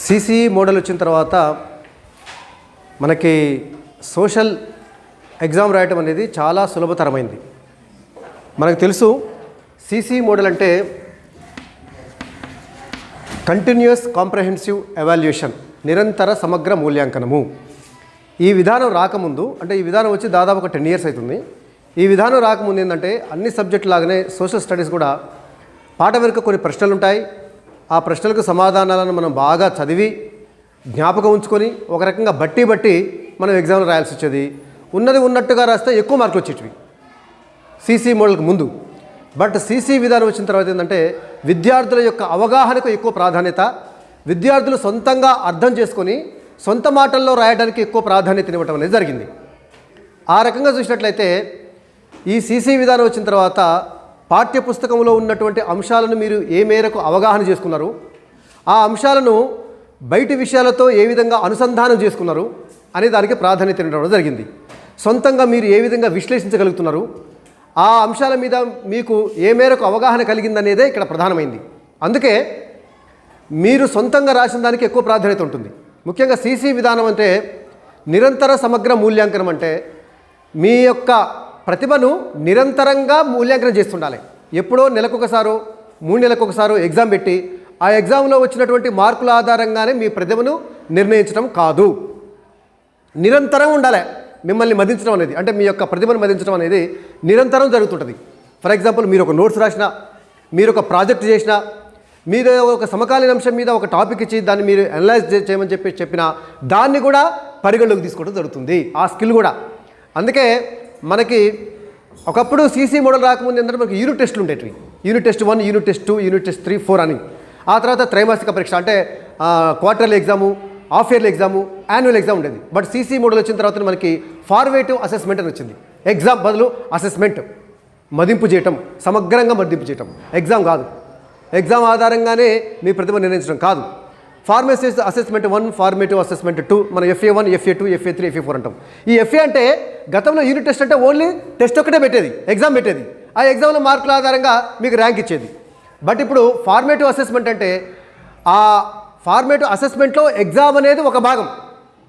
CC model వచ్చిన తర్వాత మనకి సోషల్ ఎగ్జామ్ రాయటం అనేది చాలా సులభతరమైంది. మనకు తెలుసు సీసీ మోడల్ అంటే కంటిన్యూస్ కాంప్రహెన్సివ్ ఎవాల్యుయేషన్, నిరంతర సమగ్ర మూల్యాంకనము. ఈ విధానం రాకముందు, అంటే ఈ విధానం వచ్చి దాదాపు ఒక 10 years అవుతుంది. ఈ విధానం రాకముందు ఏంటంటే అన్ని సబ్జెక్టు లాగానే సోషల్ స్టడీస్ కూడా పాఠం వెనుక కొన్ని ప్రశ్నలు ఉంటాయి. ఆ ప్రశ్నలకు సమాధానాలను మనం బాగా చదివి జ్ఞాపకం ఉంచుకొని ఒక రకంగా బట్టి మనం ఎగ్జామ్లో రాయాల్సి వచ్చేది. ఉన్నది ఉన్నట్టుగా రాస్తే ఎక్కువ మార్కులు వచ్చేటివి సీసీ మోడల్కి ముందు. బట్ సీసీ విధానం వచ్చిన తర్వాత ఏంటంటే విద్యార్థుల యొక్క అవగాహనకు ఎక్కువ ప్రాధాన్యత, విద్యార్థులు సొంతంగా అర్థం చేసుకొని సొంత మాటల్లో రాయడానికి ఎక్కువ ప్రాధాన్యత ఇవ్వటం అనేది జరిగింది. ఆ రకంగా చూసినట్లయితే ఈ సీసీ విధానం వచ్చిన తర్వాత పాఠ్యపుస్తకంలో ఉన్నటువంటి అంశాలను మీరు ఏ మేరకు అవగాహన చేసుకున్నారు, ఆ అంశాలను బయటి విషయాలతో ఏ విధంగా అనుసంధానం చేసుకున్నారు అనే దానికి ప్రాధాన్యత ఇవ్వడం జరిగింది. సొంతంగా మీరు ఏ విధంగా విశ్లేషించగలుగుతున్నారు, ఆ అంశాల మీద మీకు ఏ మేరకు అవగాహన కలిగిందనేదే ఇక్కడ ప్రధానమైంది. అందుకే మీరు సొంతంగా రాసిన దానికి ఎక్కువ ప్రాధాన్యత ఉంటుంది. ముఖ్యంగా సీసీ విధానం అంటే నిరంతర సమగ్ర మూల్యాంకనం, అంటే మీ యొక్క ప్రతిభను నిరంతరంగా మూల్యాంకనం చేస్తుండాలి. ఎప్పుడో నెలకొకసారో 3 నెలలకొకసారో ఎగ్జామ్ పెట్టి ఆ ఎగ్జామ్లో వచ్చినటువంటి మార్కుల ఆధారంగానే మీ ప్రతిభను నిర్ణయించడం కాదు. నిరంతరం ఉండాలి మిమ్మల్ని మదించడం అనేది, అంటే మీ యొక్క ప్రతిభను మదించడం అనేది నిరంతరం జరుగుతుంటుంది. ఫర్ ఎగ్జాంపుల్ మీరు ఒక నోట్స్ రాసినా, మీరు ఒక ప్రాజెక్ట్ చేసినా, మీరు ఒక సమకాలీన అంశం మీద ఒక టాపిక్ ఇచ్చి దాన్ని మీరు అనలైజ్ చేయమని చెప్పినా దాన్ని కూడా పరిగణలోకి తీసుకోవడం జరుగుతుంది, ఆ స్కిల్ కూడా. అందుకే మనకి ఒకప్పుడు సీసీ మోడల్ రాకముందు ఏంటంటే మనకి యూనిట్ టెస్టులు ఉండేవి. Unit test 1, unit test 2, unit test 3, 4 అని. ఆ తర్వాత త్రైమాసిక పరీక్ష అంటే quarterly exam, half yearly exam, annual exam ఉండేది. బట్ సీసీ మోడల్ వచ్చిన తర్వాత మనకి ఫార్మేటివ్ అసెస్మెంట్ అని వచ్చింది. ఎగ్జామ్ బదులు అసెస్మెంట్, మదింపు చేయటం, సమగ్రంగా మదింపు చేయటం. ఎగ్జామ్ కాదు, ఎగ్జామ్ ఆధారంగానే మీ ప్రతిభ నిర్ణయించడం కాదు. ఫార్మేటివ్ అసెస్మెంట్ 1, ఫార్మేటివ్ అసెస్మెంట్ 2, మనం FA1, FA2, FA3, FA4 అంటాం. ఈ FA అంటే గతంలో యూనిట్ టెస్ట్ అంటే ఓన్లీ టెస్ట్ ఒక్కటే పెట్టేది, ఎగ్జామ్ పెట్టేది. ఆ ఎగ్జామ్లో మార్కుల ఆధారంగా మీకు ర్యాంక్ ఇచ్చేది. బట్ ఇప్పుడు ఫార్మేటివ్ అసెస్మెంట్ అంటే ఆ ఫార్మేటివ్ అసెస్మెంట్లో ఎగ్జామ్ అనేది ఒక భాగం,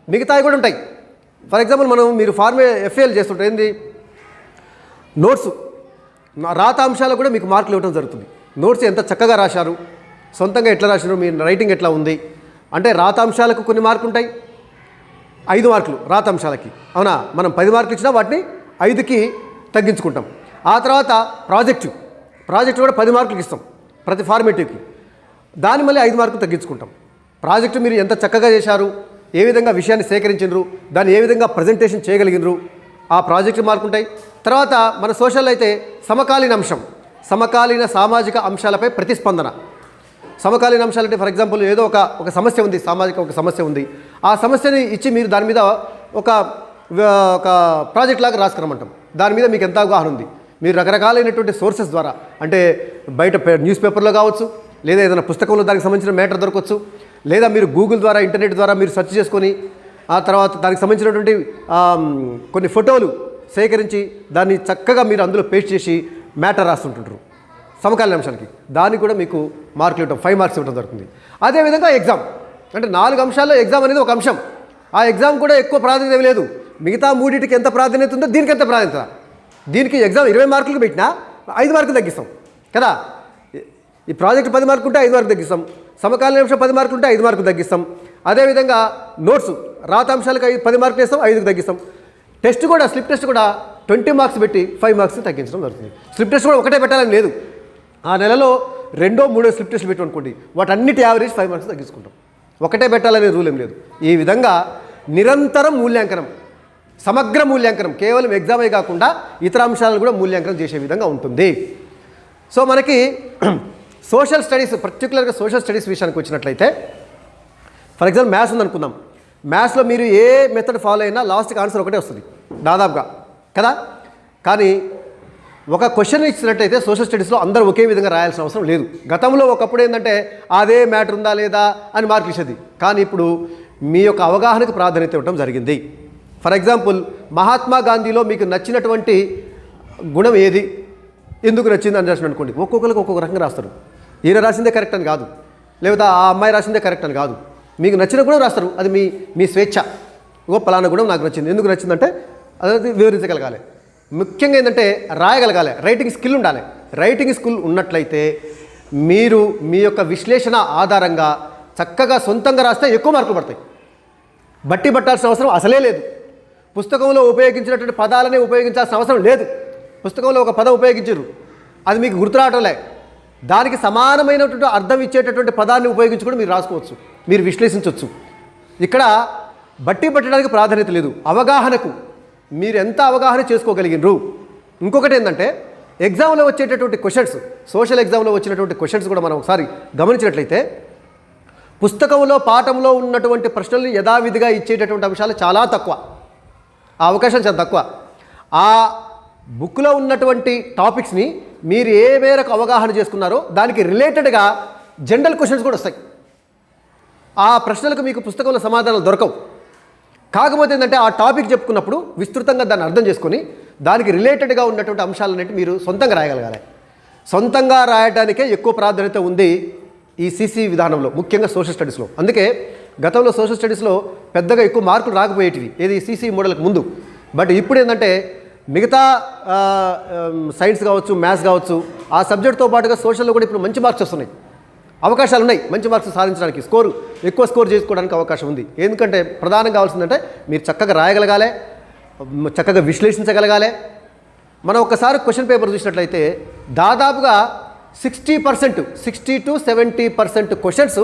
మిగతావి కూడా ఉంటాయి. ఫర్ ఎగ్జాంపుల్ మీరు FAL చేస్తుంటారు, ఏంది నోట్స్, రాత అంశాలకు కూడా మీకు మార్కులు ఇవ్వడం జరుగుతుంది. నోట్స్ ఎంత చక్కగా రాశారు, సొంతంగా ఎట్లా రాశారు, మీ రైటింగ్ ఎట్లా ఉంది అంటే రాత అంశాలకు కొన్ని మార్కులు ఉంటాయి. 5 మార్కులు రాత అంశాలకి, అవునా? మనం 10 మార్కులు ఇచ్చినా వాటిని 5కి తగ్గించుకుంటాం. ఆ తర్వాత ప్రాజెక్టు కూడా 10 మార్కులకి ఇస్తాం ప్రతి ఫార్మేటివ్కి, దాన్ని మళ్ళీ 5 మార్కులు తగ్గించుకుంటాం. ప్రాజెక్టు మీరు ఎంత చక్కగా చేశారు, ఏ విధంగా విషయాన్ని సేకరించినరు, దాన్ని ఏ విధంగా ప్రజెంటేషన్ చేయగలిగినరు, ఆ ప్రాజెక్టు మార్కులు ఉంటాయి. తర్వాత మన సోషల్ అయితే సమకాలీన అంశం, సమకాలీన సామాజిక అంశాలపై ప్రతిస్పందన. సమకాలీన అంశాలు అంటే ఫర్ ఎగ్జాంపుల్ ఏదో ఒక సమస్య ఉంది, సామాజిక ఒక సమస్య ఉంది, ఆ సమస్యని ఇచ్చి మీరు దాని మీద ఒక ప్రాజెక్ట్ లాగా రాసుకురమంటాం. దాని మీద మీకు ఎంత అవగాహన ఉంది, మీరు రకరకాలైనటువంటి సోర్సెస్ ద్వారా, అంటే బయట న్యూస్ పేపర్లో కావచ్చు, లేదా ఏదైనా పుస్తకంలో దానికి సంబంధించిన మ్యాటర్ దొరకవచ్చు, లేదా మీరు గూగుల్ ద్వారా, ఇంటర్నెట్ ద్వారా మీరు సెర్చ్ చేసుకొని ఆ తర్వాత దానికి సంబంధించినటువంటి కొన్ని ఫోటోలు సేకరించి దాన్ని చక్కగా మీరు అందులో పేస్ట్ చేసి మ్యాటర్ రాస్తుంటుంటారు సమకాలీన అంశాలకి. దానికి కూడా మీకు మార్కులు ఇవ్వడం, 5 మార్క్స్ ఇవ్వడం జరుగుతుంది. అదేవిధంగా ఎగ్జామ్ అంటే 4 అంశాల్లో ఎగ్జామ్ అనేది ఒక అంశం. ఆ ఎగ్జామ్ కూడా ఎక్కువ ప్రాధాన్యత లేదు. మిగతా 3టికి ఎంత ప్రాధాన్యత ఉందో దీనికి ఎంత ప్రాధాన్యత. దీనికి ఎగ్జామ్ 20 మార్కులకు పెట్టినా 5 మార్కులు తగ్గిస్తాం కదా. ఈ ప్రాజెక్ట్ 10 మార్కులు ఉంటే 5 మార్కులు తగ్గిస్తాం, సమకాలీన అంశం 10 మార్కులు ఉంటే 5 మార్కులు తగ్గిస్తాం. అదేవిధంగా నోట్స్ రాత అంశాలకు 10 మార్కులు ఇస్తాం, 5కి తగ్గిస్తాం. టెస్ట్ కూడా, స్లిప్ టెస్ట్ కూడా 20 మార్క్స్ పెట్టి 5 మార్క్స్ తగ్గించడం జరుగుతుంది. స్లిప్ టెస్ట్ కూడా ఒకటే పెట్టాలని లేదు, ఆ నెలలో 2, 3 స్లిప్ టెస్ట్లు పెట్టుకోండి, వాటన్నిటి యావరేజ్ 5 మార్క్స్ తగ్గించుకుంటాం. ఒకటే పెట్టాలనే రూల్ ఏం లేదు. ఈ విధంగా నిరంతరం మూల్యాంకనం, సమగ్ర మూల్యాంకనం, కేవలం ఎగ్జామే కాకుండా ఇతర అంశాలను కూడా మూల్యాంకనం చేసే విధంగా ఉంటుంది. సో మనకి సోషల్ స్టడీస్, పర్టికులర్గా సోషల్ స్టడీస్ విషయానికి వచ్చినట్లయితే ఫర్ ఎగ్జాంపుల్ మ్యాథ్స్ ఉందనుకుందాం. మ్యాథ్స్లో మీరు ఏ మెథడ్ ఫాలో అయినా లాస్ట్కి ఆన్సర్ ఒకటే వస్తుంది దాదాపుగా కదా. కానీ ఒక క్వశ్చన్ ఇచ్చినట్టయితే సోషల్ స్టడీస్లో అందరూ ఒకే విధంగా రాయాల్సిన అవసరం లేదు. గతంలో ఒకప్పుడు ఏంటంటే అదే మ్యాటర్ ఉందా లేదా అని మార్కులు ఇచ్చేది, కానీ ఇప్పుడు మీ యొక్క అవగాహనకు ప్రాధాన్యత ఇవ్వడం జరిగింది. ఫర్ ఎగ్జాంపుల్ మహాత్మా గాంధీలో మీకు నచ్చినటువంటి గుణం ఏది, ఎందుకు నచ్చింది అని రాసిన అనుకోండి, ఒక్కొక్కరికి ఒక్కొక్క రకంగా రాస్తారు. ఈయన రాసిందే కరెక్ట్ అని కాదు, లేకపోతే ఆ అమ్మాయి రాసిందే కరెక్ట్ అని కాదు. మీకు నచ్చిన గుణం రాస్తారు, అది మీ మీ స్వేచ్ఛ. పలానా గుణం నాకు నచ్చింది, ఎందుకు నచ్చిందంటే అది వివరించగలగాలి. ముఖ్యంగా ఏంటంటే రాయగలగాలి, రైటింగ్ స్కిల్ ఉండాలి. రైటింగ్ స్కిల్ ఉన్నట్లయితే మీరు మీ యొక్క విశ్లేషణ ఆధారంగా చక్కగా సొంతంగా రాస్తే ఎక్కువ మార్కులు పడతాయి. బట్టి పట్టాల్సిన అవసరం అసలే లేదు. పుస్తకంలో ఉపయోగించినటువంటి పదాలనే ఉపయోగించాల్సిన అవసరం లేదు. పుస్తకంలో ఒక పదం ఉపయోగించరు, అది మీకు గుర్తురావటంలే, దానికి సమానమైనటువంటి అర్థం ఇచ్చేటటువంటి పదాన్ని ఉపయోగించుకొని మీరు రాసుకోవచ్చు, మీరు విశ్లేషించవచ్చు. ఇక్కడ బట్టి పట్టడానికి ప్రాధాన్యత లేదు, అవగాహనకు మీరు ఎంత అవగాహన చేసుకోగలిగినరు. ఇంకొకటి ఏంటంటే ఎగ్జామ్లో వచ్చేటటువంటి క్వశ్చన్స్, సోషల్ ఎగ్జామ్లో వచ్చినటువంటి క్వశ్చన్స్ కూడా మనం ఒకసారి గమనించినట్లయితే పుస్తకంలో పాఠంలో ఉన్నటువంటి ప్రశ్నలు యథావిధిగా ఇచ్చేటటువంటి అంశాలు చాలా తక్కువ, ఆ అవకాశం చాలా తక్కువ. ఆ బుక్లో ఉన్నటువంటి టాపిక్స్ని మీరు ఏ మేరకు అవగాహన చేసుకున్నారో దానికి రిలేటెడ్గా జనరల్ క్వశ్చన్స్ కూడా వస్తాయి. ఆ ప్రశ్నలకు మీకు పుస్తకంలో సమాధానాలు దొరకవు. కాకపోతే ఏంటంటే ఆ టాపిక్ చెప్పుకున్నప్పుడు విస్తృతంగా దాన్ని అర్థం చేసుకొని దానికి రిలేటెడ్గా ఉన్నటువంటి అంశాలన్నిటి మీరు సొంతంగా రాయగలగాలి. సొంతంగా రాయడానికే ఎక్కువ ప్రాధాన్యత ఉంది ఈ సిసి విధానంలో, ముఖ్యంగా సోషల్ స్టడీస్లో. అందుకే గతంలో సోషల్ స్టడీస్లో పెద్దగా ఎక్కువ మార్కులు రాకపోయేటివి, ఏది సిసి మోడల్కి ముందు. బట్ ఇప్పుడు ఏంటంటే మిగతా సైన్స్ కావచ్చు, మ్యాథ్స్ కావచ్చు, ఆ సబ్జెక్ట్తో పాటుగా సోషల్లో కూడా ఇప్పుడు మంచి మార్క్స్ వస్తున్నాయి, అవకాశాలు ఉన్నాయి. మంచి మార్క్స్ సాధించడానికి, ఎక్కువ స్కోర్ చేసుకోవడానికి అవకాశం ఉంది. ఎందుకంటే ప్రధానంగా కావాల్సిందంటే మీరు చక్కగా రాయగలగాలి, చక్కగా విశ్లేషించగలగాలి. మనం ఒకసారి క్వశ్చన్ పేపర్ చూసినట్లయితే దాదాపుగా 60% to 70% క్వశ్చన్స్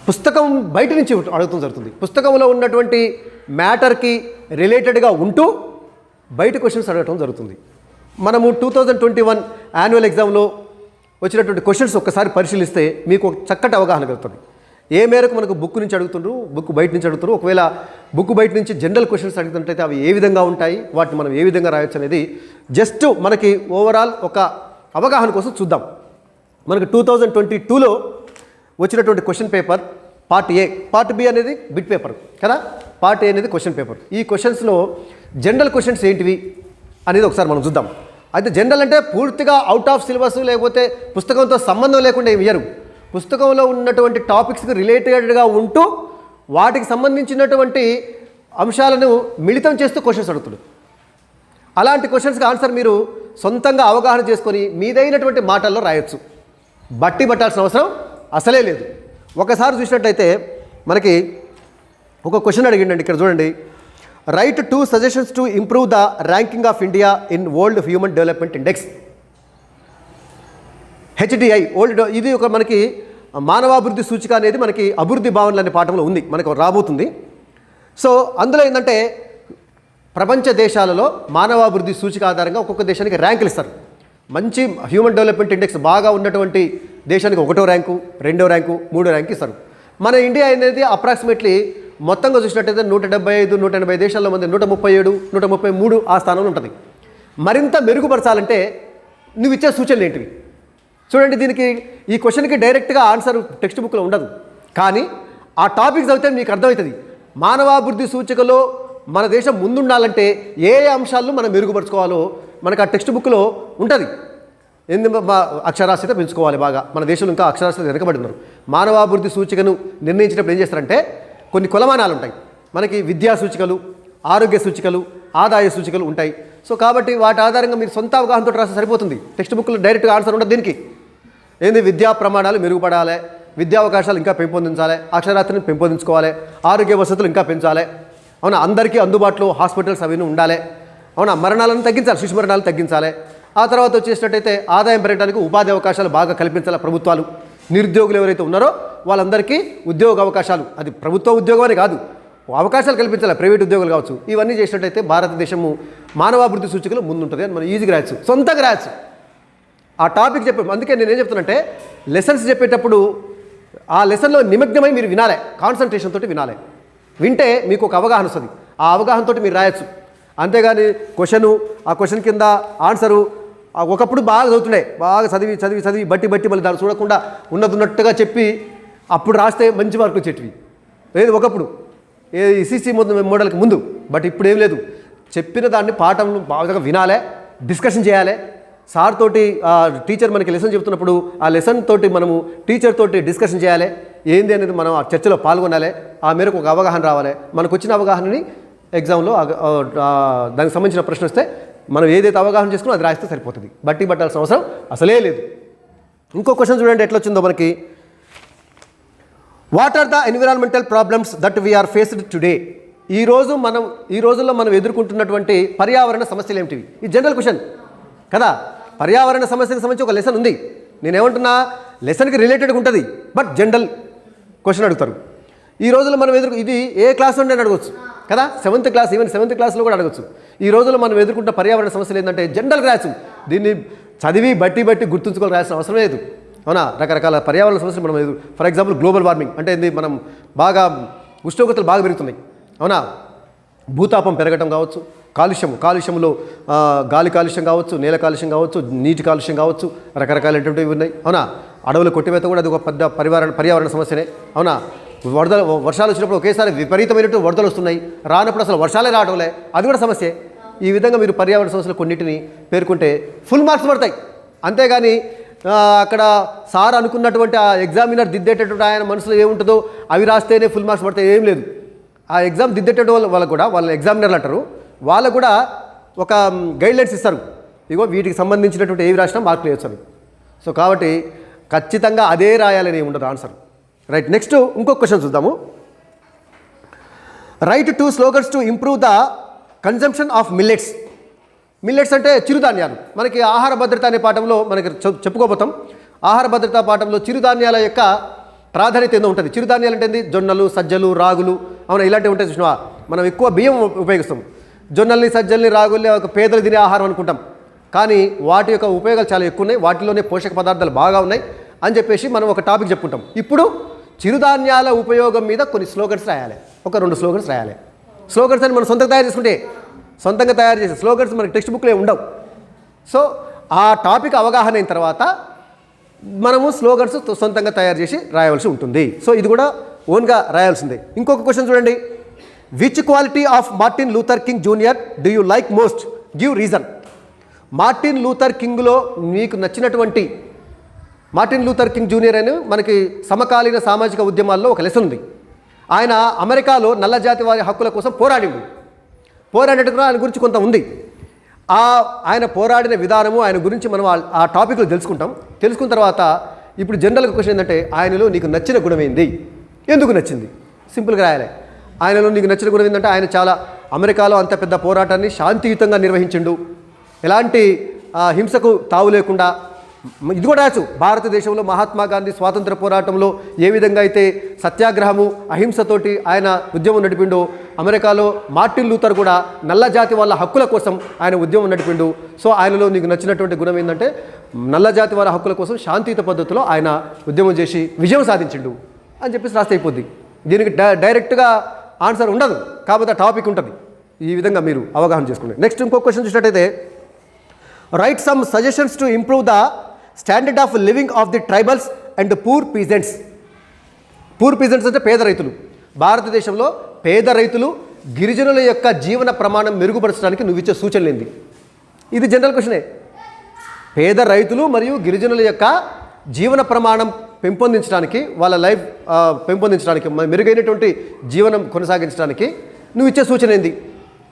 పుస్తకం బయట నుంచి అడుగుతూ జరుగుతుంది. పుస్తకంలో ఉన్నటువంటి మ్యాటర్కి రిలేటెడ్గా ఉంటూ బయట క్వశ్చన్స్ అడగటం జరుగుతుంది. మనము 2021 యాన్యువల్ ఎగ్జామ్లో వచ్చినటువంటి క్వశ్చన్స్ ఒక్కసారి పరిశీలిస్తే మీకు ఒక చక్కటి అవగాహన కలుగుతుంది. ఏ మేరకు మనకు బుక్ నుంచి అడుగుతుండ్రు, బుక్ బయట నుంచి అడుగుతారు, ఒకవేళ బుక్ బయట నుంచి జనరల్ క్వశ్చన్స్ అడుగుతుంటే అవి ఏ విధంగా ఉంటాయి, వాటిని మనం ఏ విధంగా రాయొచ్చు అనేది జస్ట్ మనకి ఓవరాల్ ఒక అవగాహన కోసం చూద్దాం. మనకు 2022లో వచ్చినటువంటి question paper part A, part B అనేది బిట్ పేపర్ కదా, పార్ట్ ఏ అనేది క్వశ్చన్ పేపర్. ఈ క్వశ్చన్స్లో జనరల్ క్వశ్చన్స్ ఏంటివి అనేది ఒకసారి మనం చూద్దాం. అయితే జనరల్ అంటే పూర్తిగా అవుట్ ఆఫ్ సిలబస్, లేకపోతే పుస్తకంతో సంబంధం లేకుండా ఏమి ఇయ్యరు. పుస్తకంలో ఉన్నటువంటి టాపిక్స్కి రిలేటెడ్గా ఉంటూ వాటికి సంబంధించినటువంటి అంశాలను మిళితం చేస్తూ క్వశ్చన్స్ అడుగుతాడు. అలాంటి క్వశ్చన్స్కి ఆన్సర్ మీరు సొంతంగా అవగాహన చేసుకొని మీదైనటువంటి మాటల్లో రాయొచ్చు, బట్టి పట్టాల్సిన అవసరం అసలే లేదు. ఒకసారి చూసినట్లయితే మనకి ఒక క్వశ్చన్ అడిగిండండి, ఇక్కడ చూడండి. Right 2 suggestions to improve the ranking of India in world human development index, HDI. ఇది ఒక మనకి మానవాభివృద్ధి సూచిక అనేది మనకి అభివృద్ధి భావనలు అనే పాఠంలో ఉంది, మనకు రాబోతుంది. సో అందులో ఏంటంటే ప్రపంచ దేశాలలో మానవాభివృద్ధి సూచిక ఆధారంగా ఒక్కొక్క దేశానికి ర్యాంకులు ఇస్తారు. మంచి హ్యూమన్ డెవలప్మెంట్ ఇండెక్స్ బాగా ఉన్నటువంటి దేశానికి 1వ ర్యాంకు, 2వ ర్యాంకు, 3వ ర్యాంకు ఇస్తారు. మన ఇండియా అనేది అప్రాక్సిమేట్లీ మొత్తంగా చూసినట్టయితే 175, 180 దేశాల్లో మంది 137, 133 ఆ స్థానంలో ఉంటుంది. మరింత మెరుగుపరచాలంటే నువ్వు ఇచ్చే సూచనలు ఏంటివి చూడండి. దీనికి ఈ క్వశ్చన్కి డైరెక్ట్గా ఆన్సర్ టెక్స్ట్ బుక్లో ఉండదు, కానీ ఆ టాపిక్ చదివితే మీకు అర్థమవుతుంది. మానవాభివృద్ధి సూచికలో మన దేశం ముందుండాలంటే ఏ అంశాలను మనం మెరుగుపరుచుకోవాలో మనకు ఆ టెక్స్ట్ బుక్లో ఉంటుంది. అక్షరాస్యత పెంచుకోవాలి బాగా, మన దేశంలో ఇంకా అక్షరాస్యత వెనకబడి ఉన్నారు. మానవాభివృద్ధి సూచికను నిర్ణయించేటప్పుడు ఏం చేస్తారంటే కొన్ని కొలమానాలు ఉంటాయి. మనకి విద్యా సూచికలు, ఆరోగ్య సూచికలు, ఆదాయ సూచికలు ఉంటాయి. సో కాబట్టి వాటి ఆధారంగా మీరు సొంత అవగాహనతో రాస్తే సరిపోతుంది. టెక్స్ట్ బుక్లో డైరెక్ట్గా ఆన్సర్ ఉండదు. దీనికి ఏంది, విద్యా ప్రమాణాలు మెరుగుపడాలి, విద్యా అవకాశాలు ఇంకా పెంపొందించాలి, అక్షరాస్యతను పెంపొందించుకోవాలి, ఆరోగ్య వసతులు ఇంకా పెంచాలి, అవునా, అందరికీ అందుబాటులో హాస్పిటల్స్ అవన్నీ ఉండాలి, అవునా, మరణాలను తగ్గించాలి, శిశు మరణాలు తగ్గించాలి. ఆ తర్వాత వచ్చేసినట్టయితే ఆదాయం పెరగడానికి ఉపాధి అవకాశాలు బాగా కల్పించాలి ప్రభుత్వాలు. నిరుద్యోగులు ఎవరైతే ఉన్నారో వాళ్ళందరికీ ఉద్యోగ అవకాశాలు, అది ప్రభుత్వ ఉద్యోగం అని కాదు, అవకాశాలు కల్పించాలి, ప్రైవేట్ ఉద్యోగాలు కావచ్చు. ఇవన్నీ చేసినట్టయితే భారతదేశము మానవాభివృద్ధి సూచికలు ముందుంటుంది అని మనం ఈజీగా రాయొచ్చు, సొంతంగా రాయొచ్చు. ఆ టాపిక్ చెప్పే అందుకే నేనేం చెప్తానంటే లెసన్స్ చెప్పేటప్పుడు ఆ లెసన్లో నిమగ్నమై మీరు వినాలి, కాన్సన్ట్రేషన్ తోటి వినాలి. వింటే మీకు ఒక అవగాహన వస్తుంది, ఆ అవగాహనతో మీరు రాయొచ్చు. అంతేగాని ఆ క్వశ్చన్ కింద ఆన్సరు ఒకప్పుడు బాగా చదువుతుండే, బాగా చదివి చదివి చదివి బట్టి మళ్ళీ దాన్ని చూడకుండా ఉన్నట్టుగా చెప్పి అప్పుడు రాస్తే మంచి మార్కులు వచ్చేటివి. లేదు ఒకప్పుడు సిసి మోడల్కి ముందు. బట్ ఇప్పుడు ఏం లేదు, చెప్పిన దాన్ని పాఠంలో బాగా వినాలి, డిస్కషన్ చేయాలి. సార్ తోటి టీచర్ మనకి లెసన్ చెప్తున్నప్పుడు ఆ లెసన్ తోటి మనము టీచర్ తోటి డిస్కషన్ చేయాలి. ఏంది అనేది మనం ఆ చర్చలో పాల్గొనాలి, ఆ మేరకు ఒక అవగాహన రావాలి. మనకు వచ్చిన అవగాహనని ఎగ్జామ్లో దానికి సంబంధించిన ప్రశ్న వస్తే మనం ఏదైతే అవగాహన చేసుకున్నా అది రాస్తే సరిపోతుంది, బట్టి పట్టాల్సిన అవసరం అసలే లేదు. ఇంకో క్వశ్చన్ చూడండి ఎట్లా వచ్చిందో మనకి. What are the environmental problems that we are faced today? ఈ రోజుల్లో మనం ఎదుర్కొంటున్నటువంటి పర్యావరణ సమస్యలు ఏమిటివి? ఈ జనరల్ క్వశ్చన్ కదా. పర్యావరణ సమస్యలకు సంబంధించి ఒక లెసన్ ఉంది. నేనేమంటున్నా, లెసన్కి రిలేటెడ్గా ఉంటుంది, బట్ జనరల్ క్వశ్చన్ అడుగుతారు. ఈ రోజుల్లో మనం ఇది ఏ క్లాస్ నుండి అడగవచ్చు కదా, 7th క్లాస్, ఈవెన్ 7th క్లాస్లో కూడా అడగచ్చు. ఈ రోజుల్లో మనం ఎదుర్కొంటున్న పర్యావరణ సమస్యలు ఏంటంటే జనరల్ రాసు, దీన్ని చదివి బట్టి గుర్తుంచుకోవాలి రాసిన అవసరం లేదు. అవునా, రకరకాల పర్యావరణ సమస్యలు మనం ఫర్ ఎగ్జాంపుల్ గ్లోబల్ వార్మింగ్ అంటే ఏంది, మనం బాగా ఉష్ణోగ్రతలు బాగా పెరుగుతున్నాయి. అవునా, భూతాపం పెరగటం కావచ్చు, కాలుష్యంలో గాలి కాలుష్యం కావచ్చు, నేల కాలుష్యం కావచ్చు, నీటి కాలుష్యం కావచ్చు, రకరకాలైనటువంటివి ఉన్నాయి. అవునా, అడవుల కొట్టివేత కూడా అది ఒక పెద్ద పర్యావరణ సమస్యనే. అవునా, వర్షాలు వచ్చినప్పుడు ఒకేసారి విపరీతమైనటువంటి వరదలు వస్తున్నాయి, రానప్పుడు అసలు వర్షాలే రావడంలే, అది కూడా సమస్యే. ఈ విధంగా మీరు పర్యావరణ సమస్యలు కొన్నిటిని పేర్కొంటే ఫుల్ మార్క్స్ పడతాయి. అంతేగాని అక్కడ సార్ అనుకున్నటువంటి ఆ ఎగ్జామినర్ దిద్దేటటువంటి ఆయన మనసులో ఏముంటుందో అవి రాస్తేనే ఫుల్ మార్క్స్ పడతాయి, ఏం లేదు. ఆ ఎగ్జామ్ దిద్దేటటువంటి వాళ్ళకు కూడా, వాళ్ళ ఎగ్జామినర్లు అంటారు, వాళ్ళకు కూడా ఒక గైడ్లైన్స్ ఇస్తారు. ఇగో వీటికి సంబంధించినటువంటి ఏవి రాసినా మార్కులు వేస్తారు. సో కాబట్టి ఖచ్చితంగా అదే రాయాలని ఉండదు ఆన్సర్. రైట్, నెక్స్ట్ ఇంకొక క్వశ్చన్ చూద్దాము. Right 2 slogans to improve the consumption of millets. Millets అంటే చిరుధాన్యాలు. మనకి ఆహార భద్రత అనే పాఠంలో మనకి చెప్పుకోబోతాం. ఆహార భద్రతా పాఠంలో చిరుధాన్యాల యొక్క ప్రాధాన్యత ఏందో ఉంటుంది. చిరుధాన్యాలు అంటే ఏంది, జొన్నలు, సజ్జలు, రాగులు, అవునా, ఇలాంటివి ఉంటాయి చూసినా. మనం ఎక్కువ బియ్యం ఉపయోగిస్తాం. జొన్నల్ని, సజ్జల్ని, రాగుల్ని ఒక పేదలు తినే ఆహారం అనుకుంటాం, కానీ వాటి యొక్క ఉపయోగాలు చాలా ఎక్కువ ఉన్నాయి, వాటిలోనే పోషక పదార్థాలు బాగా ఉన్నాయి అని చెప్పేసి మనం ఒక టాపిక్ చెప్పుకుంటాం. ఇప్పుడు చిరుధాన్యాల ఉపయోగం మీద కొన్ని స్లోగన్స్ రాయాలి, ఒక 2 స్లోగన్స్ రాయాలి. స్లోగన్స్ అని మనం సొంతంగా తయారు చేసే స్లోగన్స్ మనకి టెక్స్ట్ బుక్లో ఉండవు. సో ఆ టాపిక్ అవగాహన అయిన తర్వాత మనము స్లోగన్స్ సొంతంగా తయారు చేసి రాయవలసి ఉంటుంది. సో ఇది కూడా ఓన్గా రాయాల్సిందే. ఇంకొక క్వశ్చన్ చూడండి. Which quality of Martin Luther King junior do you like most, give reason. Martin Luther కింగ్లో మీకు నచ్చినటువంటి, మార్టిన్ లూథర్ కింగ్ జూనియర్ అని మనకి సమకాలీన సామాజిక ఉద్యమాల్లో ఒక లెసన్ ఉంది. ఆయన అమెరికాలో నల్లజాతి వారి హక్కుల కోసం పోరాడినట్టు ఆయన గురించి కొంత ఉంది. ఆయన పోరాడిన విధానము, ఆయన గురించి మనం ఆ టాపిక్లో తెలుసుకున్న తర్వాత ఇప్పుడు జనరల్గా క్వశ్చన్ ఏంటంటే, ఆయనలో నీకు నచ్చిన గుణం ఏంది, ఎందుకు నచ్చింది, సింపుల్గా రాయాలి. ఆయనలో నీకు నచ్చిన గుణం ఏంటంటే ఆయన చాలా అమెరికాలో అంత పెద్ద పోరాటాన్ని శాంతియుతంగా నిర్వహించిండు, ఎలాంటి హింసకు తావు లేకుండా. ఇది కూడా రాచ్చు, భారతదేశంలో మహాత్మా గాంధీ స్వాతంత్ర పోరాటంలో ఏ విధంగా అయితే సత్యాగ్రహము, అహింసతోటి ఆయన ఉద్యమం నడిపిండు, అమెరికాలో మార్టిన్ లూథర్ కూడా నల్ల జాతి వాళ్ళ హక్కుల కోసం ఆయన ఉద్యమం నడిపిండు. సో ఆయనలో నీకు నచ్చినటువంటి గుణం ఏంటంటే నల్ల జాతి వాళ్ళ హక్కుల కోసం శాంతియుత పద్ధతిలో ఆయన ఉద్యమం చేసి విజయం సాధించిండు అని చెప్పేసి రాస్తే అయిపోద్ది. దీనికి డైరెక్ట్గా ఆన్సర్ ఉండదు, కాకపోతే టాపిక్ ఉంటుంది. ఈ విధంగా మీరు అవగాహన చేసుకోండి. నెక్స్ట్ ఇంకో క్వశ్చన్ చూసినట్టయితే, write some suggestions to improve the standard of living of the tribals and poor peasants. Poor peasants అంటే పేద రైతులు. భారతదేశంలో పేద రైతులు, గిరిజనుల యొక్క జీవన ప్రమాణం మెరుగుపరచడానికి నువ్వు ఇచ్చే సూచనలు ఏంది? ఇది జనరల్ క్వశ్చనే. పేద రైతులు మరియు గిరిజనుల యొక్క జీవన ప్రమాణం పెంపొందించడానికి, వాళ్ళ లైఫ్ పెంపొందించడానికి, మెరుగైనటువంటి జీవనం కొనసాగించడానికి నువ్వు ఇచ్చే సూచన ఏంది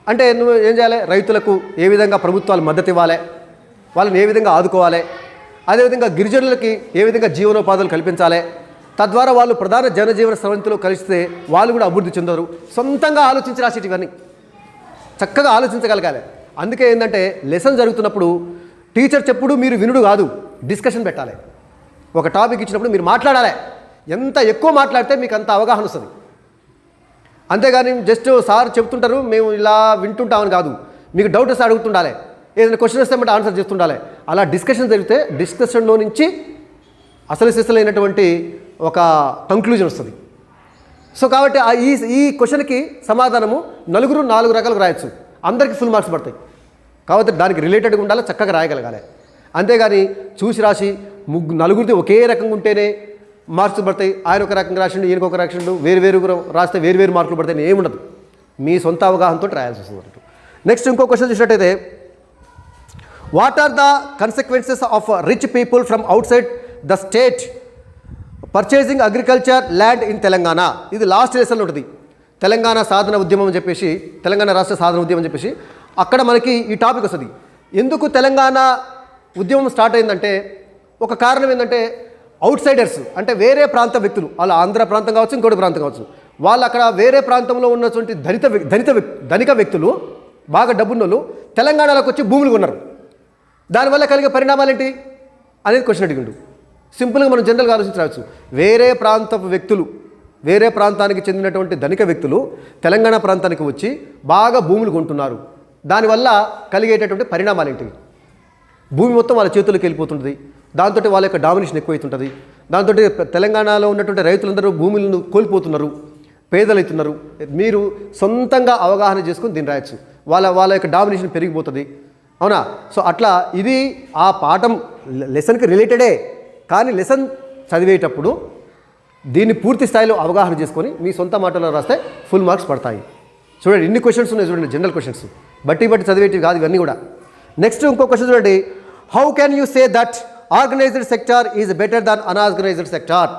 అంటే, నువ్వు ఏం చేయాలి, రైతులకు ఏ విధంగా ప్రభుత్వాలు మద్దతు ఇవ్వాలి, వాళ్ళని ఏ విధంగా ఆదుకోవాలి, అదేవిధంగా గిరిజనులకి ఏ విధంగా జీవనోపాధులు కల్పించాలి, తద్వారా వాళ్ళు ప్రధాన జనజీవన స్రవంతిలో కలిస్తే వాళ్ళు కూడా అభివృద్ధి చెందరు. సొంతంగా ఆలోచించి రాసేటివన్నీ చక్కగా ఆలోచించగలగాలి. అందుకే ఏంటంటే లెసన్ జరుగుతున్నప్పుడు టీచర్ చెప్పుడు మీరు వినుడు కాదు, డిస్కషన్ పెట్టాలి. ఒక టాపిక్ ఇచ్చినప్పుడు మీరు మాట్లాడాలి. ఎంత ఎక్కువ మాట్లాడితే మీకు అంత అవగాహన వస్తుంది. అంతేగాని జస్ట్ సార్ చెప్తుంటారు మేము ఇలా వింటుంటామని కాదు, మీకు డౌట్ వస్తే అడుగుతుండాలి, ఏదైనా క్వశ్చన్ వస్తే బట్టి ఆన్సర్ చేస్తుండాలి. అలా డిస్కషన్ జరిగితే డిస్కషన్లో నుంచి అసలు సిసలైనటువంటి ఒక కంక్లూజన్ వస్తుంది. సో కాబట్టి ఈ క్వశ్చన్కి సమాధానము 4 రకాలుగా రాయొచ్చు, అందరికీ ఫుల్ మార్క్స్ పడతాయి. కాబట్టి దానికి రిలేటెడ్గా ఉండాలి, చక్కగా రాయగలగాలి. అంతేగాని చూసి రాసి 4 ఒకే రకంగా ఉంటేనే మార్క్స్ పడతాయి. ఆయన ఒక రకంగా రాసిండు, ఈయనకు ఒక రాసిండు, వేరు రాస్తే వేరు మార్కులు పడతాయి, ఏముండదు. మీ సొంత అవగాహనతో రాయాల్సి వస్తుంది. నెక్స్ట్ ఇంకో క్వశ్చన్ చూసినట్టయితే, what are the consequences of rich people from outside the state purchasing agriculture land in Telangana. ఇది లాస్ట్ లెసన్లో ఉంటుంది. తెలంగాణ సాధన ఉద్యమం అని చెప్పేసి, తెలంగాణ రాష్ట్ర సాధన ఉద్యమం అని చెప్పేసి అక్కడ మనకి ఈ టాపిక్ వస్తుంది. ఎందుకు తెలంగాణ ఉద్యమం స్టార్ట్ అయిందంటే ఒక కారణం ఏంటంటే అవుట్ సైడర్స్ అంటే వేరే ప్రాంత వ్యక్తులు, వాళ్ళు ఆంధ్ర ప్రాంతం కావచ్చు, ఇంకోటి ప్రాంతం కావచ్చు, వాళ్ళు అక్కడ వేరే ప్రాంతంలో ఉన్నటువంటి ధనిక వ్యక్తులు, బాగా డబ్బున్నోళ్ళు తెలంగాణలోకి వచ్చి భూములు కొన్నారు. దానివల్ల కలిగే పరిణామాలు ఏంటి అనేది క్వశ్చన్ అడిగిండు. సింపుల్గా మనం జనరల్గా ఆలోచించవచ్చు. వేరే ప్రాంతపు వ్యక్తులు, వేరే ప్రాంతానికి చెందినటువంటి ధనిక వ్యక్తులు తెలంగాణ ప్రాంతానికి వచ్చి బాగా భూములు కొంటున్నారు. దానివల్ల కలిగేటటువంటి పరిణామాలు ఏంటివి? భూమి మొత్తం వాళ్ళ చేతుల్లోకి వెళ్ళిపోతుంటుంది. దాంతో వాళ్ళ యొక్క డామినేషన్ ఎక్కువైతుంటుంది. దాంతో తెలంగాణలో ఉన్నటువంటి రైతులందరూ భూములను కోల్పోతున్నారు, పేదలవుతున్నారు. మీరు సొంతంగా అవగాహన చేసుకుని దీన్ని రాయొచ్చు. వాళ్ళ యొక్క డామినేషన్ పెరిగిపోతుంది. అవునా? సో అట్లా ఇది ఆ పాఠం లెసన్కి రిలేటెడే, కానీ లెసన్ చదివేటప్పుడు దీన్ని పూర్తి స్థాయిలో అవగాహన చేసుకొని మీ సొంత మాటల్లో రాస్తే ఫుల్ మార్క్స్ పడతాయి. చూడండి ఇన్ని క్వశ్చన్స్ ఉన్నాయి. చూడండి జనరల్ క్వశ్చన్స్ బట్టి చదివేటివి కాదు ఇవన్నీ కూడా. నెక్స్ట్ ఇంకో క్వశ్చన్ చూడండి. How can you say that organized sector is better than unorganized sector?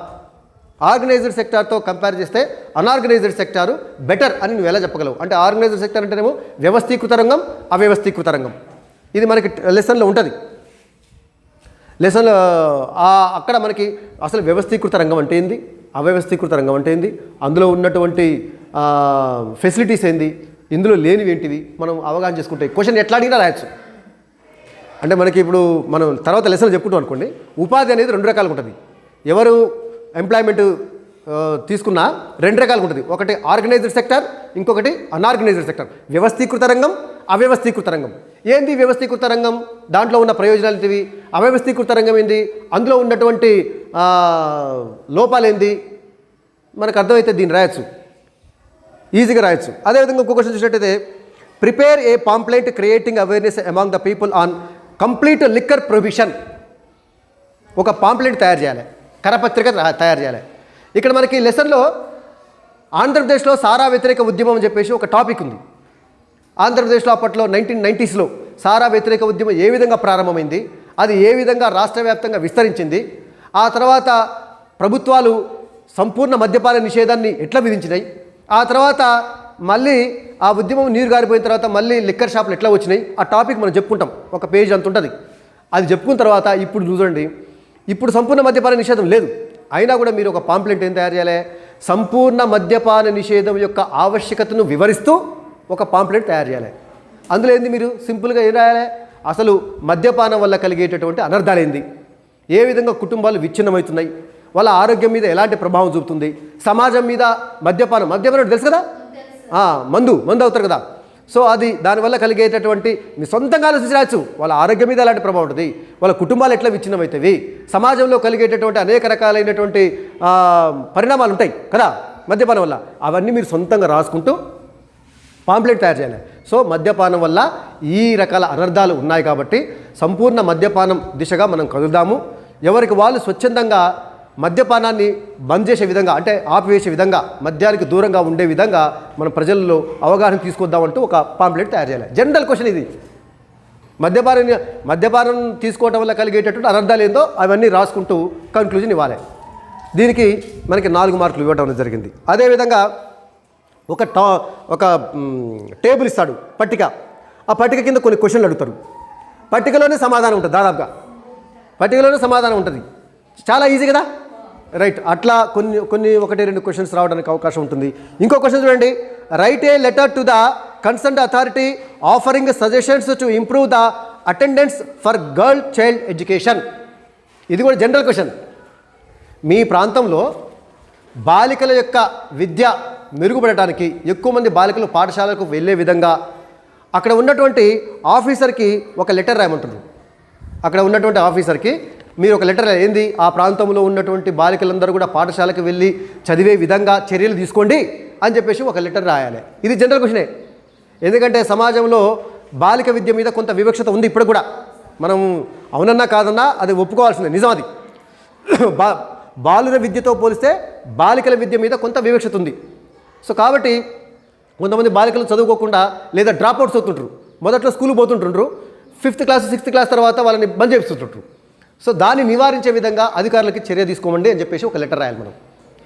Organized సెక్టార్తో కంపేర్ చేస్తే అన్ఆర్గనైజ్డ్ సెక్టార్ బెటర్ అని నువ్వు ఎలా చెప్పగలవు? అంటే ఆర్గనైజ్డ్ సెక్టార్ అంటేనేమో వ్యవస్థీకృత రంగం, అవ్యవస్థీకృత రంగం. ఇది మనకి లెసన్లో ఉంటుంది. లెసన్ అక్కడ మనకి అసలు వ్యవస్థీకృత రంగం అంటే ఏంది, అవ్యవస్థీకృత రంగం అంటే ఏంది, అందులో ఉన్నటువంటి ఫెసిలిటీస్ ఏంది, ఇందులో లేనివి ఏంటివి మనం అవగాహన చేసుకుంటే క్వశ్చన్ ఎట్లా అడిగినా రాయొచ్చు. అంటే మనకి ఇప్పుడు మనం తర్వాత లెసన్ చెప్పుకుంటాం అనుకోండి. ఉపాధి అనేది రెండు రకాలుగా ఉంటుంది. ఎవరు ఎంప్లాయ్మెంట్ తీసుకున్నా రెండు రకాలుగా ఉంటుంది. ఒకటి ఆర్గనైజ్డ్ సెక్టర్, ఇంకొకటి అన్ఆర్గనైజ్డ్ సెక్టర్. వ్యవస్థీకృత రంగం, అవ్యవస్థీకృత రంగం. ఏంది వ్యవస్థీకృత రంగం? దాంట్లో ఉన్న ప్రయోజనాలు ఏంటివి? అవ్యవస్థీకృత రంగం ఏంది? అందులో ఉన్నటువంటి లోపాలు ఏంది? మనకు అర్థమైతే దీన్ని రాయొచ్చు, ఈజీగా రాయొచ్చు. అదేవిధంగా ఇంకొక క్వశ్చన్ చూసినట్టయితే prepare A pamphlet creating awareness among the people on complete liquor prohibition. ఒక పాంప్లెంట్ తయారు చేయాలి, కరపత్రిక తయారు చేయాలి. ఇక్కడ మనకి లెసన్లో ఆంధ్రప్రదేశ్లో సారా వ్యతిరేక ఉద్యమం అని చెప్పేసి ఒక టాపిక్ ఉంది. ఆంధ్రప్రదేశ్లో అప్పట్లో 1990s సారా వ్యతిరేక ఉద్యమం ఏ విధంగా ప్రారంభమైంది, అది ఏ విధంగా రాష్ట్ర వ్యాప్తంగా విస్తరించింది, ఆ తర్వాత ప్రభుత్వాలు సంపూర్ణ మద్యపాన నిషేధాన్ని ఎట్లా విధించినాయి, ఆ తర్వాత మళ్ళీ ఆ ఉద్యమం నీరు గారిపోయిన తర్వాత మళ్ళీ లిక్కర్ షాపులు ఎట్లా వచ్చినాయి, ఆ టాపిక్ మనం చెప్పుకుంటాం. ఒక పేజ్ అంత ఉంటుంది. అది చెప్పుకున్న తర్వాత ఇప్పుడు చూడండి, ఇప్పుడు సంపూర్ణ మద్యపాన నిషేధం లేదు, అయినా కూడా మీరు ఒక పాంప్లెంట్ ఏం తయారు చేయాలి? సంపూర్ణ మద్యపాన నిషేధం యొక్క ఆవశ్యకతను వివరిస్తూ ఒక పాంప్లెంట్ తయారు చేయాలి. అందులో ఏంది మీరు సింపుల్గా ఏం రాయాలి? అసలు మద్యపానం వల్ల కలిగేటటువంటి అనర్థాలు ఏంది, ఏ విధంగా కుటుంబాలు విచ్ఛిన్నమవుతున్నాయి, వాళ్ళ ఆరోగ్యం మీద ఎలాంటి ప్రభావం చూపుతుంది, సమాజం మీద మద్యపానం తెలుసు కదా, మందు అవుతారు కదా. సో అది దానివల్ల కలిగేటటువంటి మీ సొంతంగా ఆలోచించవచ్చు. వాళ్ళ ఆరోగ్యం మీద ఎలాంటి ప్రభావం ఉంటుంది, వాళ్ళ కుటుంబాలు ఎట్లా విచ్ఛిన్నమవుతాయి, సమాజంలో కలిగేటటువంటి అనేక రకాలైనటువంటి పరిణామాలు ఉంటాయి కదా మద్యపానం వల్ల. అవన్నీ మీరు సొంతంగా రాసుకుంటూ పాంప్లెట్ తయారు చేయాలి. సో మద్యపానం వల్ల ఈ రకాల అనర్థాలు ఉన్నాయి కాబట్టి సంపూర్ణ మద్యపానం దిశగా మనం కదులుదాము. ఎవరికి వాళ్ళు స్వచ్ఛందంగా మద్యపానాన్ని బంద్ చేసే విధంగా, అంటే ఆపివేసే విధంగా, మద్యానికి దూరంగా ఉండే విధంగా మనం ప్రజల్లో అవగాహన తీసుకొద్దామంటూ ఒక పాంప్లెట్ తయారు చేయాలి. జనరల్ క్వశ్చన్ ఇది. మద్యపానం తీసుకోవడం వల్ల కలిగేటటువంటి అనర్థాలు ఏందో అవన్నీ రాసుకుంటూ కన్క్లూజన్ ఇవ్వాలి. దీనికి మనకి 4 మార్కులు ఇవ్వడం జరిగింది. అదేవిధంగా ఒక టేబుల్ ఇస్తాడు, పట్టిక. ఆ పట్టిక కింద కొన్ని క్వశ్చన్లు అడుగుతారు. పట్టికలోనే సమాధానం ఉంటుంది. దాదాపుగా పట్టికలోనే సమాధానం ఉంటుంది. చాలా ఈజీ కదా, రైట్? అట్లా కొన్ని 1-2 క్వశ్చన్స్ రావడానికి అవకాశం ఉంటుంది. ఇంకో క్వశ్చన్ చూడండి. Right A letter to the concerned authority offering suggestions to improve the attendance for girl child education. ఇది కూడా జనరల్ క్వశ్చన్. మీ ప్రాంతంలో బాలికల యొక్క విద్య మెరుగుపడటానికి ఎక్కువ మంది బాలికలు పాఠశాలకు వెళ్ళే విధంగా అక్కడ ఉన్నటువంటి ఆఫీసర్కి ఒక లెటర్ రాయమంటారు. అక్కడ ఉన్నటువంటి ఆఫీసర్కి మీరు ఒక లెటర్ ఏంది, ఆ ప్రాంతంలో ఉన్నటువంటి బాలికలందరూ కూడా పాఠశాలకు వెళ్ళి చదివే విధంగా చర్యలు తీసుకోండి అని చెప్పేసి ఒక లెటర్ రాయాలి. ఇది జనరల్ క్వశ్చనే. ఎందుకంటే సమాజంలో బాలిక విద్య మీద కొంత వివక్షత ఉంది. ఇప్పుడు కూడా మనం అవునన్నా కాదన్నా అది ఒప్పుకోవాల్సిందే, నిజం అది. బాలుర విద్యతో పోలిస్తే బాలికల విద్య మీద కొంత వివక్షత ఉంది. సో కాబట్టి కొంతమంది బాలికలు చదువుకోకుండా లేదా డ్రాప్అవుట్స్ అవుతుంటారు. మొదట్లో స్కూల్కి పోతుంటుంటారు, 5th క్లాస్ 6th క్లాస్ తర్వాత వాళ్ళని బంద్ చేస్తుంటారు. సో దాన్ని నివారించే విధంగా అధికారులకి చర్య తీసుకోమండి అని చెప్పేసి ఒక లెటర్ రాయాలి మనం.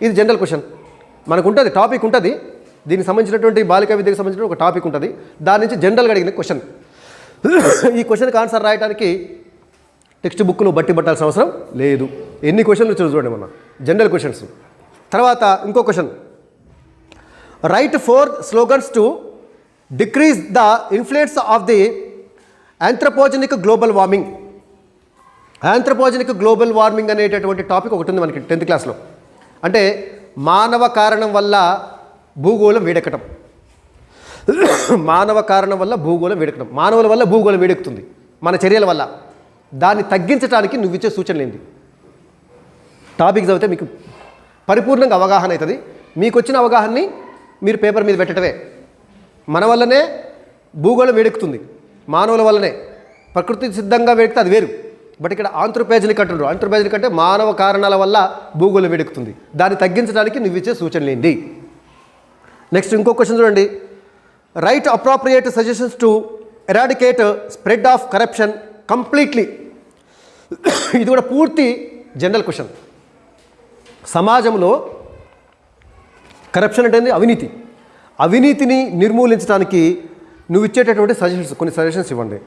ఇది జనరల్ క్వశ్చన్ మనకు ఉంటుంది, టాపిక్ ఉంటుంది, దీనికి సంబంధించినటువంటి బాలికా విద్యకు సంబంధించిన ఒక టాపిక్ ఉంటుంది, దాని నుంచి జనరల్గా అడిగిన క్వశ్చన్. ఈ క్వశ్చన్కి ఆన్సర్ రాయడానికి టెక్స్ట్ బుక్ను బట్టి పట్టాల్సిన అవసరం లేదు. ఎన్ని క్వశ్చన్లు చూడండి మన జనరల్ క్వశ్చన్స్. తర్వాత ఇంకో question, right 4 slogans to decrease the influence of the anthropogenic global warming. Anthropogenic global warming అనేటటువంటి టాపిక్ ఒకటి ఉంది మనకి 10th క్లాస్లో. అంటే మానవ కారణం వల్ల భూగోళం వేడెక్కడం, మానవ కారణం వల్ల భూగోళం వేడెక్కడం, మానవుల వల్ల భూగోళం వేడెక్కుతుంది మన చర్యల వల్ల. దాన్ని తగ్గించడానికి నువ్వు ఇచ్చే సూచనలు ఏంటి? టాపిక్ చదివితే మీకు పరిపూర్ణంగా అవగాహన అవుతుంది. మీకు వచ్చిన అవగాహనని మీరు పేపర్ మీద పెట్టడమే. మన వల్లనే భూగోళం వేడెక్కుతుంది, మానవుల వల్లనే. ప్రకృతి సిద్ధంగా వేడికితే అది వేరు. బట్ ఇక్కడ ఆంథ్రోపోజెనిక్ అంటున్నారు. ఆంథ్రోపోజెనిక్ అంటే మానవ కారణాల వల్ల భూగోళం వేడెక్కుతుంది, దాన్ని తగ్గించడానికి నువ్వు ఇచ్చే సూచనలు ఏంటి? నెక్స్ట్ ఇంకో క్వశ్చన్ చూడండి, right appropriate suggestions to eradicate spread of corruption completely. ఇది కూడా పూర్తి జనరల్ క్వశ్చన్. సమాజంలో కరప్షన్ అంటే అవినీతి, అవినీతిని నిర్మూలించడానికి నువ్వు ఇచ్చేటటువంటి సజెషన్స్, కొన్ని సజెషన్స్ ఇవ్వండి.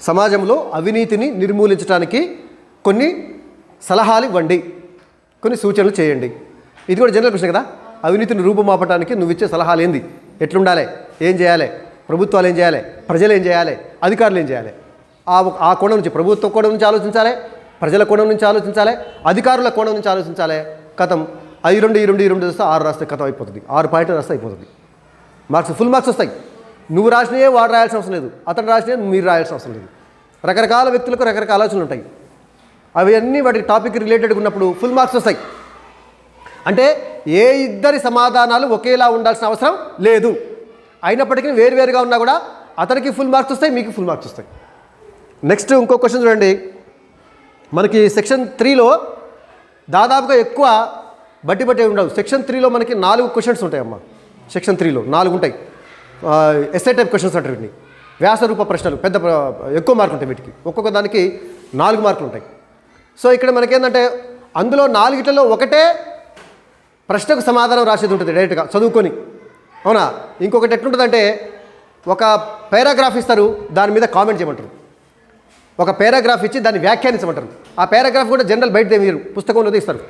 సమాజంలో అవినీతిని నిర్మూలించడానికి కొన్ని సలహాలు ఇవ్వండి, కొన్ని సూచనలు చేయండి. ఇది కూడా జనరల్ క్వశ్చన్ కదా. అవినీతిని రూపుమాపడానికి నువ్వు ఇచ్చే సలహాలు ఏంది? ఎట్లుండాలి? ఏం చేయాలి? ప్రభుత్వాలు ఏం చేయాలి? ప్రజలు ఏం చేయాలి? అధికారులు ఏం చేయాలి? ఆ కోణం నుంచి, ప్రభుత్వ కోణం నుంచి ఆలోచించాలి, ప్రజల కోణం నుంచి ఆలోచించాలి, అధికారుల కోణం నుంచి ఆలోచించాలి. కథం ఈ రెండు వస్తే 6 రాస్తే కథం అయిపోతుంది. 6 పాయింట్లు రాస్తే అయిపోతుంది. మార్క్స్ ఫుల్ మార్క్స్ వస్తాయి. నువ్వు రాసినవే వాడు రాయాల్సిన అవసరం లేదు, అతను రాసినవే మీరు రాయాల్సిన అవసరం లేదు. రకరకాల వ్యక్తులకు రకరకాల ఆలోచనలు ఉంటాయి. అవి అన్నీ వాటి టాపిక్ రిలేటెడ్గా ఉన్నప్పుడు ఫుల్ మార్క్స్ వస్తాయి. అంటే ఏ ఇద్దరి సమాధానాలు ఒకేలా ఉండాల్సిన అవసరం లేదు. అయినప్పటికీ వేరువేరుగా ఉన్నా కూడా అతనికి ఫుల్ మార్క్స్ వస్తాయి, మీకు ఫుల్ మార్క్స్ వస్తాయి. నెక్స్ట్ ఇంకో క్వశ్చన్ చూడండి, మనకి సెక్షన్ 3లో దాదాపుగా ఎక్కువ బట్టి ఉండవు. సెక్షన్ 3లో మనకి 4 క్వశ్చన్స్ ఉంటాయమ్మా. సెక్షన్ 3లో 4 ఉంటాయి. ఎస్ఐ టైప్ క్వశ్చన్స్ అంటారు వీటిని. వ్యాసరూప ప్రశ్నలు, ఎక్కువ మార్కులు ఉంటాయి వీటికి. ఒక్కొక్క దానికి 4 మార్కులు ఉంటాయి. సో ఇక్కడ మనకేంటంటే అందులో 4గిట్లలో ఒకటే ప్రశ్నకు సమాధానం రాసేది ఉంటుంది డైరెక్ట్గా చదువుకొని, అవునా? ఇంకొకటి ఎట్లుంటుందంటే ఒక పారాగ్రాఫ్ ఇస్తారు, దాని మీద కామెంట్ చేయమంటారు. ఒక పారాగ్రాఫ్ ఇచ్చి దాన్ని వ్యాఖ్యానించమంటారు. ఆ పారాగ్రాఫ్ కూడా జనరల్ బయట మీరు పుస్తకంలో ఇస్తారు.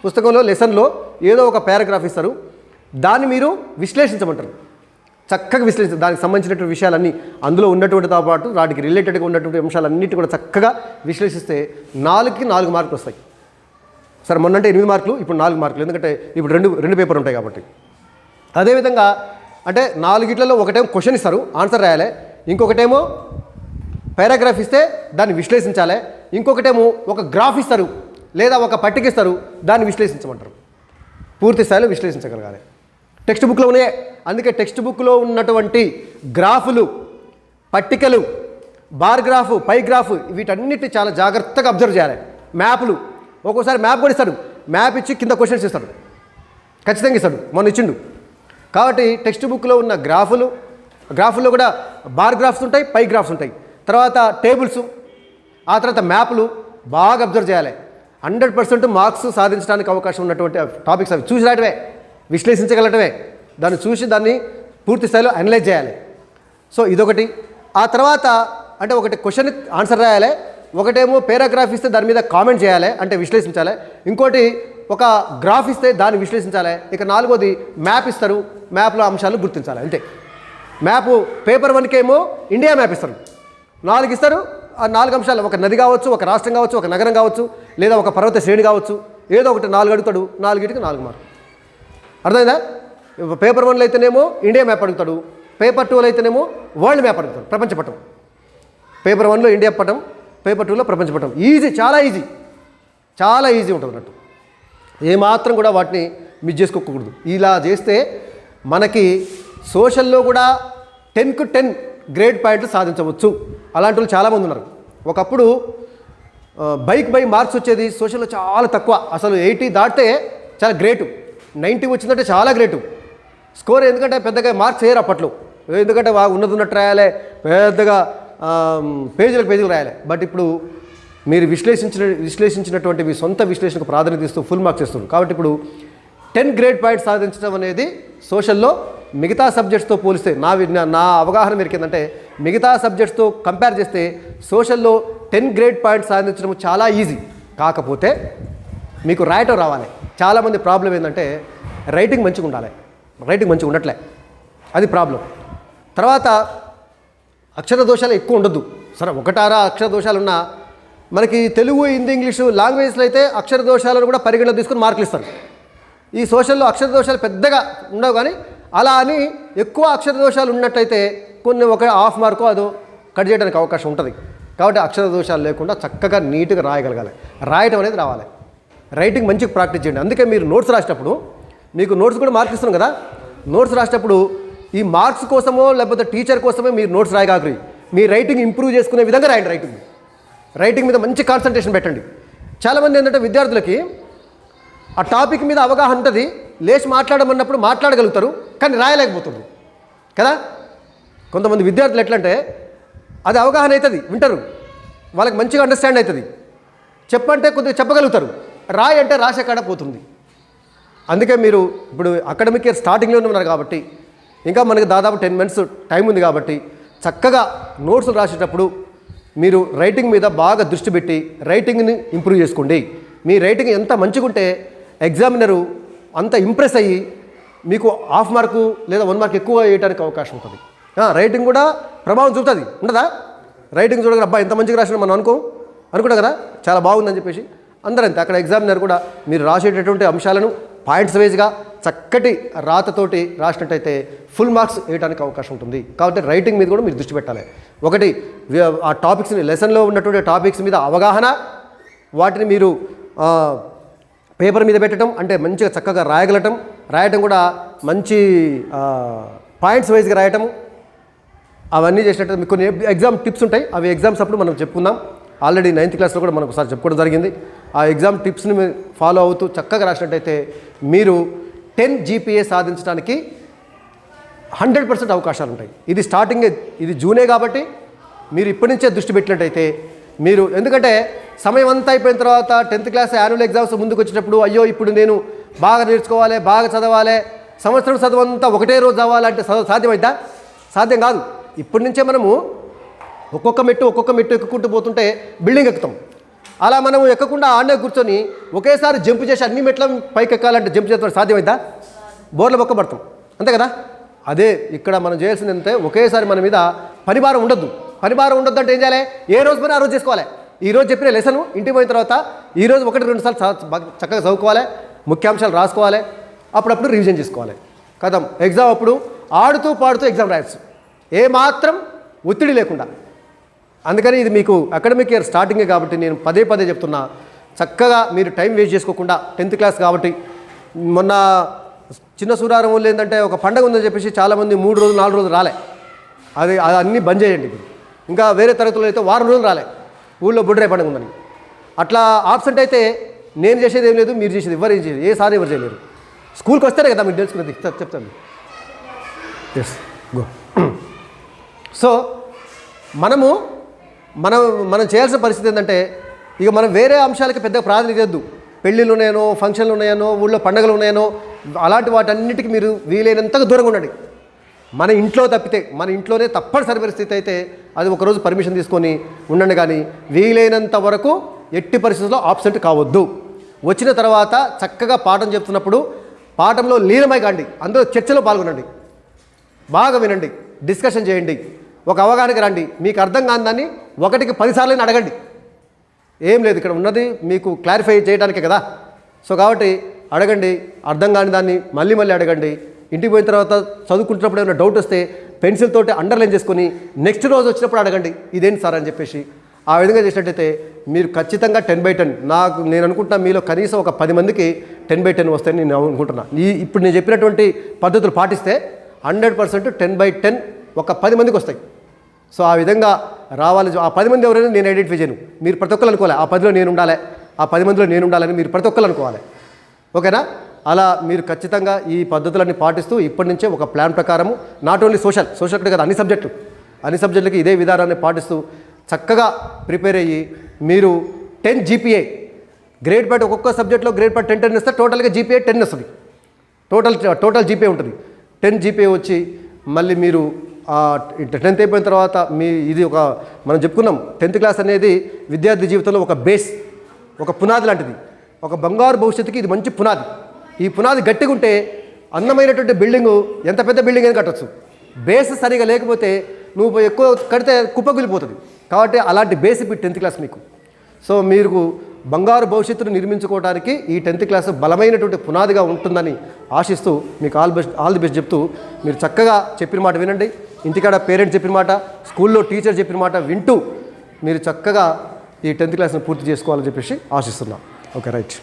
పుస్తకంలో లెసన్లో ఏదో ఒక పారాగ్రాఫ్ ఇస్తారు, దాన్ని మీరు విశ్లేషించమంటారు. చక్కగా విశ్లేషించారు. దానికి సంబంధించినటువంటి విషయాలన్నీ అందులో ఉన్నటువంటితో పాటు వాటికి రిలేటెడ్గా ఉన్నటువంటి అంశాలన్నిటి కూడా చక్కగా విశ్లేషిస్తే 4కి 4 మార్కులు వస్తాయి. సరే, మొన్నంటే 8 మార్కులు, ఇప్పుడు 4 మార్కులు. ఎందుకంటే ఇప్పుడు రెండు పేపర్ ఉంటాయి కాబట్టి. అదేవిధంగా అంటే 4గిట్లలో ఒకటేమో క్వశ్చన్ ఇస్తారు, ఆన్సర్ రాయాలి. ఇంకొకటేమో పారాగ్రాఫ్ ఇస్తే దాన్ని విశ్లేషించాలి. ఇంకొకటేమో ఒక గ్రాఫ్ ఇస్తారు లేదా ఒక పట్టిక ఇస్తారు, దాన్ని విశ్లేషించమంటారు. పూర్తి స్థాయిలో విశ్లేషించగలగాలి. టెక్స్ట్ బుక్లో ఉన్నాయే. అందుకే టెక్స్ట్ బుక్లో ఉన్నటువంటి గ్రాఫులు, పట్టికలు, బార్ గ్రాఫ్, పై గ్రాఫ్, వీటన్నిటిని చాలా జాగ్రత్తగా అబ్జర్వ్ చేయాలి. మ్యాప్లు, ఒక్కోసారి మ్యాప్ కూడా ఇస్తాడు. మ్యాప్ ఇచ్చి కింద క్వశ్చన్స్ ఇస్తాడు, ఖచ్చితంగా ఇస్తాడు, మొన్న ఇచ్చిండు. కాబట్టి టెక్స్ట్ బుక్లో ఉన్న గ్రాఫుల్లో కూడా బార్ గ్రాఫ్స్ ఉంటాయి, పై గ్రాఫ్స్ ఉంటాయి, తర్వాత టేబుల్స్, ఆ తర్వాత మ్యాప్లు బాగా అబ్జర్వ్ చేయాలి. 100% మార్క్స్ సాధించడానికి అవకాశం ఉన్నటువంటి టాపిక్స్ అవి. చూసి రాయటమే, విశ్లేషించగలటమే, దాన్ని చూసి దాన్ని పూర్తి స్థాయిలో అనలైజ్ చేయాలి. సో ఇదొకటి. ఆ తర్వాత అంటే ఒకటి క్వశ్చన్ ఆన్సర్ రాయాలి, ఒకటేమో పారాగ్రాఫ్ ఇస్తే దాని మీద కామెంట్ చేయాలి, అంటే విశ్లేషించాలి. ఇంకోటి ఒక గ్రాఫ్ ఇస్తే దాన్ని విశ్లేషించాలి. ఇక 4వది మ్యాప్ ఇస్తారు, మ్యాప్లో అంశాలు గుర్తించాలి. అంతే. మ్యాప్ పేపర్ 1కేమో ఇండియా మ్యాప్ ఇస్తారు, 4 ఇస్తారు. ఆ 4 అంశాలు, ఒక నది కావచ్చు, ఒక రాష్ట్రం కావచ్చు, ఒక నగరం కావచ్చు, లేదా ఒక పర్వత శ్రేణి కావచ్చు, ఏదో ఒకటి 4 అడుగుతాడు. 4కి 4 మార్కులు. అర్థమైందా? పేపర్ 1లో అయితేనేమో ఇండియా మ్యాప్ అడుగుతాడు, పేపర్ 2లో అయితేనేమో వరల్డ్ మ్యాప్ అడుగుతాడు, ప్రపంచ పటం. పేపర్ 1లో ఇండియా పటం, పేపర్ 2లో ప్రపంచ పటం. ఈజీ, చాలా ఈజీ, చాలా ఈజీ ఉంటుంది అన్నట్టు. ఏమాత్రం కూడా వాటిని మిస్ చేసుకోకూడదు. ఇలా చేస్తే మనకి సోషల్లో కూడా 10కు 10 గ్రేడ్ పాయింట్లు సాధించవచ్చు. అలాంటి వాళ్ళు చాలామంది ఉన్నారు. ఒకప్పుడు బై మార్క్స్ వచ్చేది సోషల్లో చాలా తక్కువ. అసలు 80 దాటితే చాలా గ్రేటు, 90 వచ్చిందంటే చాలా గ్రేటు స్కోర్. ఎందుకంటే పెద్దగా మార్క్స్ వేయరు అప్పట్లో, ఎందుకంటే ఉన్నట్టు రాయాలి, పెద్దగా పేజీలకు రాయాలి. బట్ ఇప్పుడు మీరు విశ్లేషించినటువంటి మీ సొంత విశ్లేషణకు ప్రాధాన్యత ఇస్తూ ఫుల్ మార్క్స్ ఇస్తున్నారు. కాబట్టి ఇప్పుడు 10 గ్రేడ్ పాయింట్స్ సాధించడం అనేది సోషల్లో మిగతా సబ్జెక్ట్స్తో పోలిస్తే నా అవగాహన మేరకు ఏంటంటే మిగతా సబ్జెక్ట్స్తో కంపేర్ చేస్తే సోషల్లో 10 గ్రేడ్ పాయింట్స్ సాధించడం చాలా ఈజీ. కాకపోతే మీకు రాయటం రావాలి. చాలామంది ప్రాబ్లం ఏంటంటే రైటింగ్ మంచిగా ఉండాలి, రైటింగ్ మంచిగా ఉండట్లే, అది ప్రాబ్లం. తర్వాత అక్షర దోషాలు ఎక్కువ ఉండొద్దు. సరే ఒకటారా అక్షర దోషాలున్నా మనకి తెలుగు, హిందీ, ఇంగ్లీషు లాంగ్వేజ్లో అయితే అక్షర దోషాలను కూడా పరిగణలో తీసుకుని మార్కులు ఇస్తారు. ఈ సోషల్లో అక్షర దోషాలు పెద్దగా ఉండవు, కానీ అలా అని ఎక్కువ అక్షర దోషాలు ఉన్నట్టయితే కొన్ని ఒక హాఫ్ మార్కో అదో కట్ చేయడానికి అవకాశం ఉంటుంది. కాబట్టి అక్షర దోషాలు లేకుండా చక్కగా నీట్గా రాయగలగాలి, రాయటం అనేది రావాలి. రైటింగ్ మంచిగా ప్రాక్టీస్ చేయండి. అందుకే మీరు నోట్స్ రాసేటప్పుడు మీకు నోట్స్ కూడా మార్క్స్ ఇస్తున్నాం కదా, నోట్స్ రాసేటప్పుడు ఈ మార్క్స్ కోసమో లేకపోతే టీచర్ కోసమే మీరు నోట్స్ రాయగాకరి. మీ రైటింగ్ ఇంప్రూవ్ చేసుకునే విధంగా రాయండి. రైటింగ్ మీద మంచి కాన్సన్ట్రేషన్ పెట్టండి. చాలామంది ఏంటంటే విద్యార్థులకి ఆ టాపిక్ మీద అవగాహన ఉంటుంది, లేచి మాట్లాడమన్నప్పుడు మాట్లాడగలుగుతారు, కానీ రాయలేకపోతున్నారు కదా. కొంతమంది విద్యార్థులు ఎట్లంటే అది అవగాహన అవుతుంది, వింటారు, వాళ్ళకి మంచిగా అండర్స్టాండ్ అవుతుంది, చెప్పంటే కొద్దిగా చెప్పగలుగుతారు, రాయి అంటే రాసే కాడ పోతుంది. అందుకే మీరు ఇప్పుడు అకాడమిక్ ఇయర్ స్టార్టింగ్లోనే ఉన్నారు కాబట్టి ఇంకా మనకి దాదాపు 10 months టైం ఉంది కాబట్టి చక్కగా నోట్స్ రాసేటప్పుడు మీరు రైటింగ్ మీద బాగా దృష్టి పెట్టి రైటింగ్ని ఇంప్రూవ్ చేసుకోండి. మీ రైటింగ్ ఎంత మంచిగా ఉంటే ఎగ్జామినరు అంత ఇంప్రెస్ అయ్యి మీకు హాఫ్ మార్కు లేదా 1 మార్క్ ఎక్కువ వేయడానికి అవకాశం ఉంటుంది. రైటింగ్ కూడా ప్రభావం చూపుతుంది, ఉండదా? రైటింగ్ చూడగా అబ్బా ఎంత మంచిగా రాసిన మనం అనుకుంటా కదా, చాలా బాగుందని చెప్పేసి అందరూ అంతే. అక్కడ ఎగ్జామినర్ కూడా మీరు రాసేటటువంటి అంశాలను పాయింట్స్ వైజ్గా చక్కటి రాతతోటి రాసినట్టయితే ఫుల్ మార్క్స్ వేయడానికి అవకాశం ఉంటుంది. కాబట్టి రైటింగ్ మీద కూడా మీరు దృష్టి పెట్టాలి. ఒకటి ఆ టాపిక్స్ని, లెసన్లో ఉన్నటువంటి టాపిక్స్ మీద అవగాహన, వాటిని మీరు పేపర్ మీద పెట్టడం, అంటే మంచిగా చక్కగా రాయటం కూడా మంచి పాయింట్స్ వైజ్గా రాయటము, అవన్నీ చేసినట్టు మీకు కొన్ని ఎగ్జామ్ టిప్స్ ఉంటాయి. అవి ఎగ్జామ్స్ అప్పుడు మనం చెప్పుకుందాం. ఆల్రెడీ 9th క్లాస్లో కూడా మనకు ఒకసారి చెప్పుకోవడం జరిగింది. ఆ ఎగ్జామ్ టిప్స్ని ఫాలో అవుతూ చక్కగా రాసినట్టయితే మీరు 10 GPA సాధించడానికి 100% అవకాశాలు ఉంటాయి. ఇది స్టార్టింగే, ఇది జూనే కాబట్టి మీరు ఇప్పటి నుంచే దృష్టి పెట్టినట్టయితే మీరు, ఎందుకంటే సమయం అంతా అయిపోయిన తర్వాత 10th క్లాస్ యాన్యువల్ ఎగ్జామ్స్ ముందుకు వచ్చేటప్పుడు అయ్యో ఇప్పుడు నేను బాగా నేర్చుకోవాలి, బాగా చదవాలి, సంవత్సరం చదవంతా ఒకటే రోజు చదవాలంటే సాధ్యమైద్దా? సాధ్యం కాదు. ఇప్పటి నుంచే మనము ఒక్కొక్క మెట్టు ఎక్కుకుంటూ పోతుంటే బిల్డింగ్ ఎక్కుతాం. అలా మనం ఎక్కకుండా ఆడనే కూర్చొని ఒకేసారి జంప్ చేసి అన్ని మెట్ల పైకి ఎక్కాలంటే జంప్ చేస్తే సాధ్యమైద్దా? బోర్ల బొక్క పడతాం, అంతే కదా. అదే ఇక్కడ మనం చేయాల్సింది ఏంటంటే ఒకేసారి మన మీద పనిభారం ఉండొద్దు. అంటే ఏం చేయాలి? ఏ రోజు పని ఆ రోజు చేసుకోవాలి. ఈరోజు చెప్పిన లెసన్ ఇంటికి పోయిన తర్వాత ఈరోజు 1-2 సార్లు చక్కగా చదువుకోవాలి, ముఖ్యాంశాలు రాసుకోవాలి, అప్పుడప్పుడు రివిజన్ చేసుకోవాలి. కథం ఎగ్జామ్ అప్పుడు ఆడుతూ పాడుతూ ఎగ్జామ్ రాయొచ్చు, ఏమాత్రం ఒత్తిడి లేకుండా. అందుకని ఇది మీకు అకాడమిక్ ఇయర్ స్టార్టింగే కాబట్టి నేను పదే చెప్తున్నా, చక్కగా మీరు టైం వేస్ట్ చేసుకోకుండా 10th క్లాస్ కాబట్టి. మొన్న చిన్న సూరారం వాళ్ళు ఏంటంటే ఒక పండగ ఉందని చెప్పేసి చాలామంది 3 రోజులు 4 రోజులు రాలే. అది అన్నీ బంద్ చేయండి. ఇప్పుడు ఇంకా వేరే తరగతుల్లో అయితే 1 వారం రోజులు రాలే, ఊళ్ళో బుడ్రే పండుగ ఉందని. అట్లా ఆబ్సెంట్ అయితే నేను చేసేది ఏం లేదు, మీరు చేసేది ఎవరు ఏం చేయలేదు, ఏ సార్ ఎవరు చేయలేరు. స్కూల్కి వస్తేనే కదా మీరు తెలుసుకున్నది, చెప్తాను. Yes go. సో మనం చేయాల్సిన పరిస్థితి ఏంటంటే ఇక మనం వేరే అంశాలకి పెద్ద ప్రాధాన్యత ఇవ్వద్దు. పెళ్ళిళ్ళు ఉన్నాయనో, ఫంక్షన్లు ఉన్నాయనో, ఊళ్ళో పండుగలు ఉన్నాయనో, అలాంటి వాటన్నిటికీ మీరు వీలైనంతగా దూరంగా ఉండండి. మన ఇంట్లో తప్పితే, మన ఇంట్లోనే తప్పనిసరి పరిస్థితి అయితే అది ఒకరోజు పర్మిషన్ తీసుకొని ఉండండి. కానీ వీలైనంత వరకు ఎట్టి పరిస్థితుల్లో ఆబ్సెంట్ కావద్దు. వచ్చిన తర్వాత చక్కగా పాఠం చెప్తున్నప్పుడు పాఠంలో లీనమై కాండి, అందులో చర్చలో పాల్గొనండి, బాగా వినండి, డిస్కషన్ చేయండి, ఒక అవగాహనకి రండి. మీకు అర్థం కాని దాన్ని 1కి 10 సార్లు అడగండి. ఏం లేదు, ఇక్కడ ఉన్నది మీకు క్లారిఫై చేయడానికే కదా. సో కాబట్టి అడగండి, అర్థం కాని దాన్ని మళ్ళీ అడగండి. ఇంటికి పోయిన తర్వాత చదువుకుంటున్నప్పుడు ఏమైనా డౌట్ వస్తే పెన్సిల్ తోటి అండర్లైన్ చేసుకొని నెక్స్ట్ రోజు వచ్చినప్పుడు అడగండి, ఇదేంటి సార్ అని చెప్పేసి. ఆ విధంగా చేసినట్టయితే మీరు ఖచ్చితంగా 10/10, నేను అనుకుంటున్నా మీలో కనీసం ఒక 10 మందికి 10/10 వస్తాయని నేను అనుకుంటున్నా. ఇప్పుడు నేను చెప్పినటువంటి పద్ధతులు పాటిస్తే 100% 10/10 ఒక 10 మందికి వస్తాయి. సో ఆ విధంగా రావాలి. ఆ 10 మంది ఎవరైనా నేను ఐడెంటిఫై చేయను, మీరు ప్రతి ఒక్కరు అనుకోవాలి ఆ 10లో నేను ఉండాలి, ఆ 10 మందిలో నేను ఉండాలని మీరు ప్రతి ఒక్కరు అనుకోవాలి. ఓకేనా? అలా మీరు ఖచ్చితంగా ఈ పద్ధతులన్నీ పాటిస్తూ ఇప్పటి నుంచే ఒక ప్లాన్ ప్రకారము నాట్ ఓన్లీ సోషల్ కదా, అన్ని సబ్జెక్టులకి ఇదే విధానాన్ని పాటిస్తూ చక్కగా ప్రిపేర్ అయ్యి మీరు 10 జీపీఏ గ్రేడ్ పాయింట్ ఒక్కొక్క సబ్జెక్ట్లో గ్రేడ్ పాయింట్ 10 ఇస్తే టోటల్గా జీపీఏ 10 వస్తుంది. టోటల్ జీపీఏ ఉంటుంది. 10 జీపీఏ వచ్చి మళ్ళీ మీరు 10th అయిపోయిన తర్వాత ఇది మనం చెప్పుకున్నాం 10th క్లాస్ అనేది విద్యార్థి జీవితంలో ఒక బేస్, ఒక పునాది లాంటిది, ఒక బంగారు భవిష్యత్తుకి ఇది మంచి పునాది. ఈ పునాది గట్టిగా ఉంటే అందమైనటువంటి బిల్డింగు ఎంత పెద్ద బిల్డింగ్ అయినా కట్టచ్చు. బేస్ సరిగా లేకపోతే నువ్వు ఎక్కువ కడితే కుప్పకూలిపోతుంది. కాబట్టి అలాంటి బేస్ ఇప్పుడు 10th క్లాస్ మీకు. సో మీరు బంగారు భవిష్యత్తును నిర్మించుకోవడానికి ఈ 10th క్లాస్ బలమైనటువంటి పునాదిగా ఉంటుందని ఆశిస్తూ మీకు ఆల్ ది బెస్ట్ చెప్తూ, మీరు చక్కగా చెప్పిన మాట వినండి. ఇంటికాడ పేరెంట్స్ చెప్పిన మాట, స్కూల్లో టీచర్ చెప్పిన మాట వింటూ మీరు చక్కగా ఈ 10th క్లాస్ని పూర్తి చేసుకోవాలని చెప్పేసి ఆశిస్తున్నాను. Okay, right.